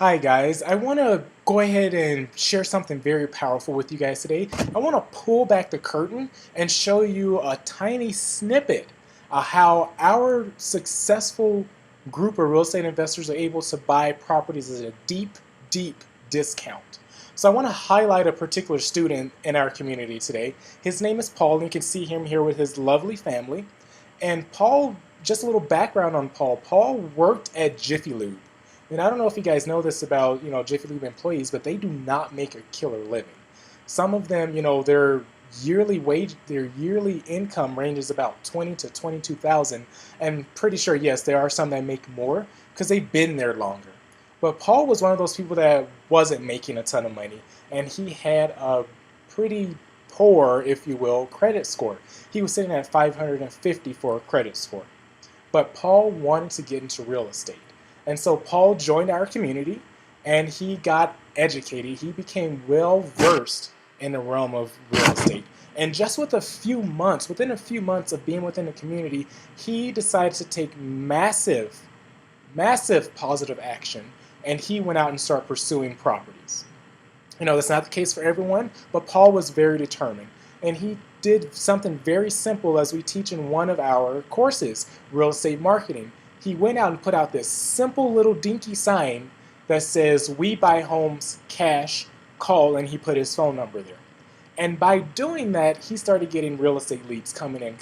Hi guys, I want to go ahead and share something very powerful with you guys today. I want to pull back the curtain and show you a tiny snippet of how our successful group of real estate investors are able to buy properties at a deep, deep discount. So I want to highlight a particular student in our community today. His name is Paul, and you can see him here with his lovely family. And Paul, just a little background on Paul. Paul worked at Jiffy Lube. And I don't know if you guys know this about, Jiffy Lube employees, but they do not make a killer living. Some of them, their yearly income ranges about 20 to 22,000. And pretty sure, yes, there are some that make more because they've been there longer. But Paul was one of those people that wasn't making a ton of money, and he had a pretty poor, if you will, credit score. He was sitting at 550 for a credit score. But Paul wanted to get into real estate. And so Paul joined our community and he got educated. He became well versed in the realm of real estate. And just within a few months of being within the community, he decided to take massive positive action, and he went out and started pursuing properties. That's not the case for everyone, but Paul was very determined. And he did something very simple as we teach in one of our courses, real estate marketing. He went out and put out this simple little dinky sign that says, "We buy homes cash, call," and he put his phone number there. And by doing that, he started getting real estate leads coming in.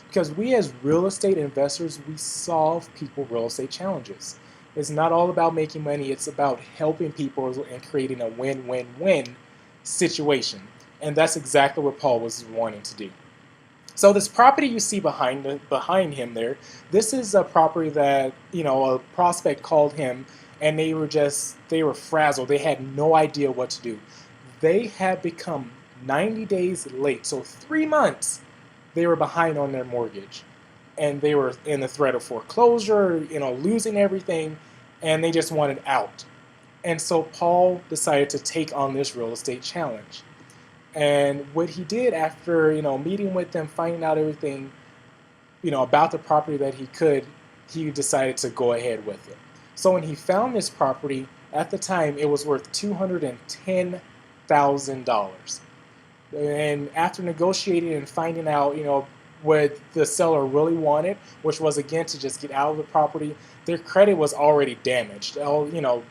Because we as real estate investors, we solve people real estate challenges. It's not all about making money, it's about helping people and creating a win-win-win situation. And that's exactly what Paul was wanting to do. So this property you see behind him there, this is a property that, a prospect called him, and they were frazzled. They had no idea what to do. They had become 90 days late. So 3 months they were behind on their mortgage, and they were in the threat of foreclosure, losing everything, and they just wanted out. And so Paul decided to take on this real estate challenge. And what he did after, meeting with them, finding out everything, about the property that he decided to go ahead with it. So when he found this property, at the time, it was worth $210,000. And after negotiating and finding out, what the seller really wanted, which was, again, to just get out of the property, their credit was already damaged.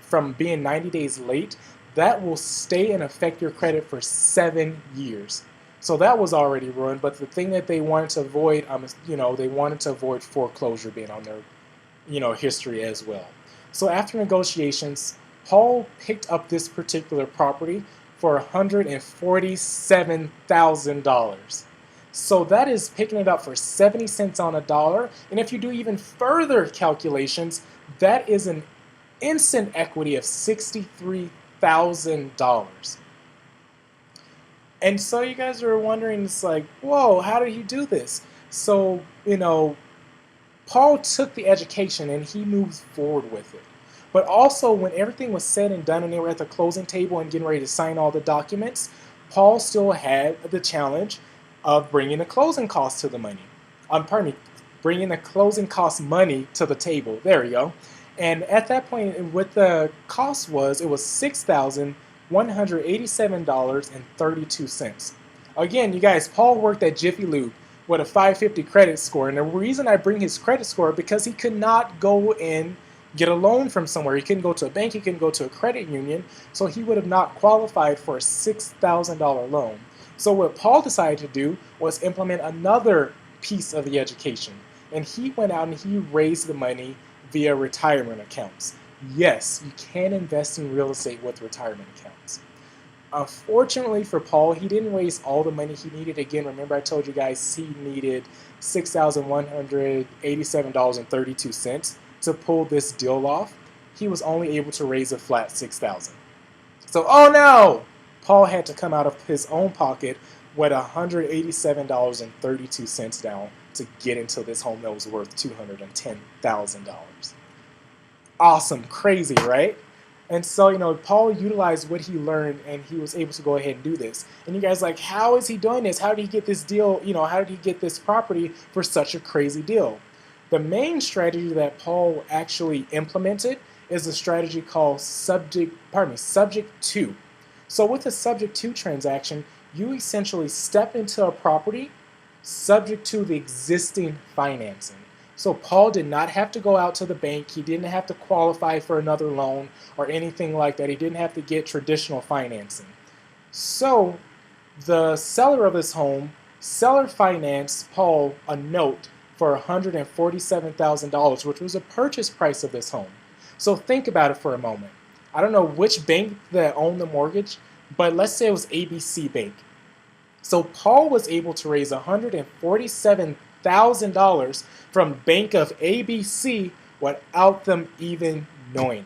From being 90 days late, that will stay and affect your credit for 7 years. So that was already ruined, but the thing that they wanted to avoid, they wanted to avoid foreclosure being on their, history as well. So after negotiations, Paul picked up this particular property for $147,000. So that is picking it up for 70 cents on a dollar. And if you do even further calculations, that is an instant equity of $63,000. And so you guys are wondering, it's like, whoa, how did he do this? So, Paul took the education and he moved forward with it. But also, when everything was said and done and they were at the closing table and getting ready to sign all the documents, Paul still had the challenge of bringing the closing costs to the money. Bringing the closing cost money to the table. There we go. And at that point, what the cost was, it was $6,187.32. Again, you guys, Paul worked at Jiffy Lube with a 550 credit score. And the reason I bring his credit score because he could not go and get a loan from somewhere. He couldn't go to a bank, he couldn't go to a credit union, so he would have not qualified for a $6,000 loan. So what Paul decided to do was implement another piece of the education. And he went out and he raised the money via retirement accounts. Yes, you can invest in real estate with retirement accounts. Unfortunately for Paul, he didn't raise all the money he needed. Again, remember I told you guys he needed $6,187.32 to pull this deal off. He was only able to raise a flat $6,000. So, oh no! Paul had to come out of his own pocket with $187.32 down to get into this home that was worth $210,000. Awesome, crazy, right? And so, Paul utilized what he learned and he was able to go ahead and do this. And you guys are like, how is he doing this? How did he get this deal? How did he get this property for such a crazy deal? The main strategy that Paul actually implemented is a strategy called subject to. So with a subject to transaction, you essentially step into a property subject to the existing financing. So Paul did not have to go out to the bank. He didn't have to qualify for another loan or anything like that. He didn't have to get traditional financing. So the seller of this home, seller financed Paul a note for $147,000, which was a purchase price of this home. So think about it for a moment. I don't know which bank that owned the mortgage, but let's say it was ABC Bank. So Paul was able to raise $147,000 from Bank of ABC without them even knowing it.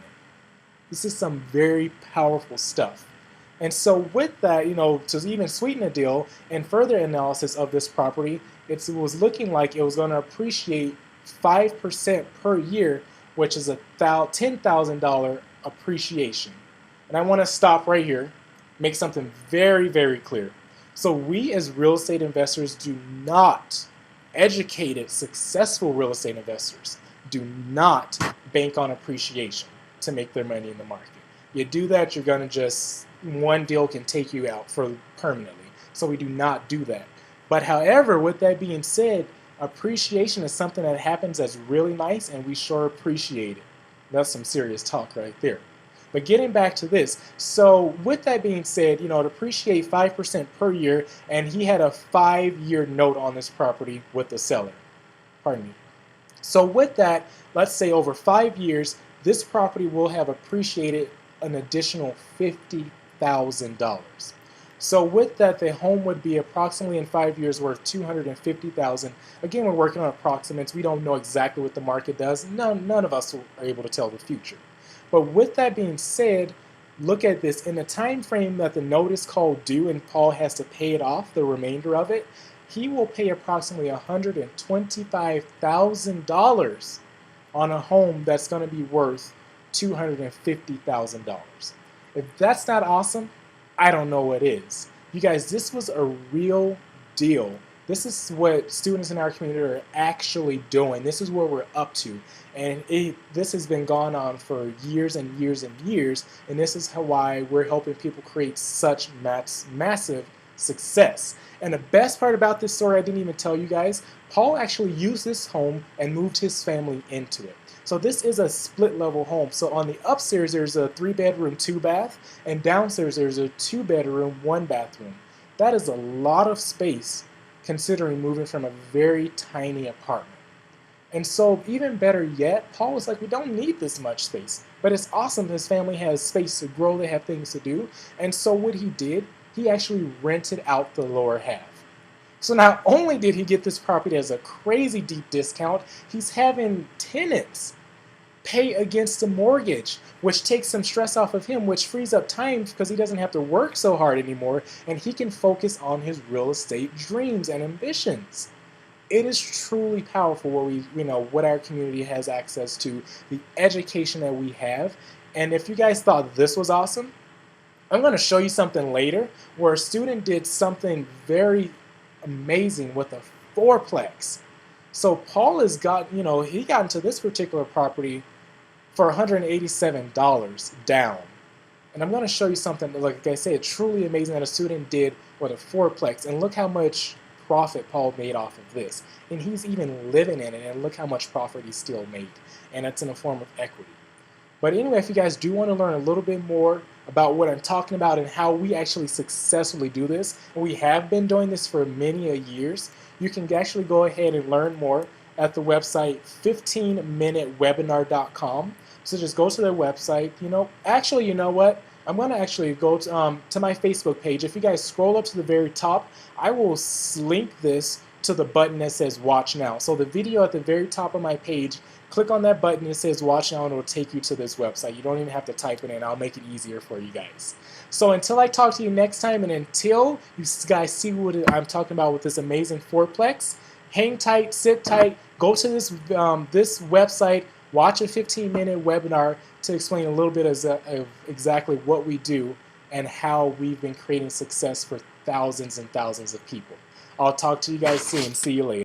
This is some very powerful stuff. And so with that, to even sweeten the deal and further analysis of this property, it was looking like it was going to appreciate 5% per year, which is a $10,000 appreciation. And I want to stop right here, make something very, very clear. So we as real estate investors do not, educated, successful real estate investors, do not bank on appreciation to make their money in the market. You do that, you're going to just, one deal can take you out for permanently. So we do not do that. But however, with that being said, appreciation is something that happens that's really nice, and we sure appreciate it. That's some serious talk right there. But getting back to this, so with that being said, it appreciate 5% per year, and he had a 5-year note on this property with the seller. Pardon me. So with that, let's say over 5 years, this property will have appreciated an additional $50,000. So with that, the home would be approximately in 5 years worth $250,000. Again, we're working on approximates. We don't know exactly what the market does. None of us are able to tell the future. But with that being said, look at this. In the time frame that the note is called due and Paul has to pay it off, the remainder of it, he will pay approximately $125,000 on a home that's going to be worth $250,000. If that's not awesome, I don't know what is. You guys, this was a real deal. This is what students in our community are actually doing. This is what we're up to. And this has been going on for years and years and years. And this is why we're helping people create such massive success. And the best part about this story I didn't even tell you guys, Paul actually used this home and moved his family into it. So this is a split level home. So on the upstairs there's a 3-bedroom, 2-bath, and downstairs there's a 2-bedroom, 1-bathroom. That is a lot of space considering moving from a very tiny apartment. And so even better yet, Paul was like, we don't need this much space. But it's awesome his family has space to grow, they have things to do. And so what he did, he actually rented out the lower half. So not only did he get this property as a crazy deep discount, he's having tenants pay against the mortgage, which takes some stress off of him, which frees up time because he doesn't have to work so hard anymore, and he can focus on his real estate dreams and ambitions. It is truly powerful what our community has access to, the education that we have. And if you guys thought this was awesome, I'm going to show you something later where a student did something very amazing with a fourplex. So Paul he got into this particular property for $187 down. And I'm going to show you something, like I said, truly amazing that a student did with a fourplex. And look how much profit Paul made off of this. And he's even living in it, and look how much profit he still made. And it's in the form of equity. But anyway, if you guys do want to learn a little bit more about what I'm talking about and how we actually successfully do this, and we have been doing this for many years, you can actually go ahead and learn more at the website 15minutewebinar.com. So just go to their website. Actually, you know what? I'm going to actually go to my Facebook page. If you guys scroll up to the very top, I will link this to the button that says Watch Now. So the video at the very top of my page, click on that button that says Watch Now and it will take you to this website. You don't even have to type it in. I'll make it easier for you guys. So until I talk to you next time, and until you guys see what I'm talking about with this amazing fourplex, hang tight, sit tight, go to this website, watch a 15-minute webinar to explain a little bit of exactly what we do and how we've been creating success for thousands and thousands of people. I'll talk to you guys soon. See you later.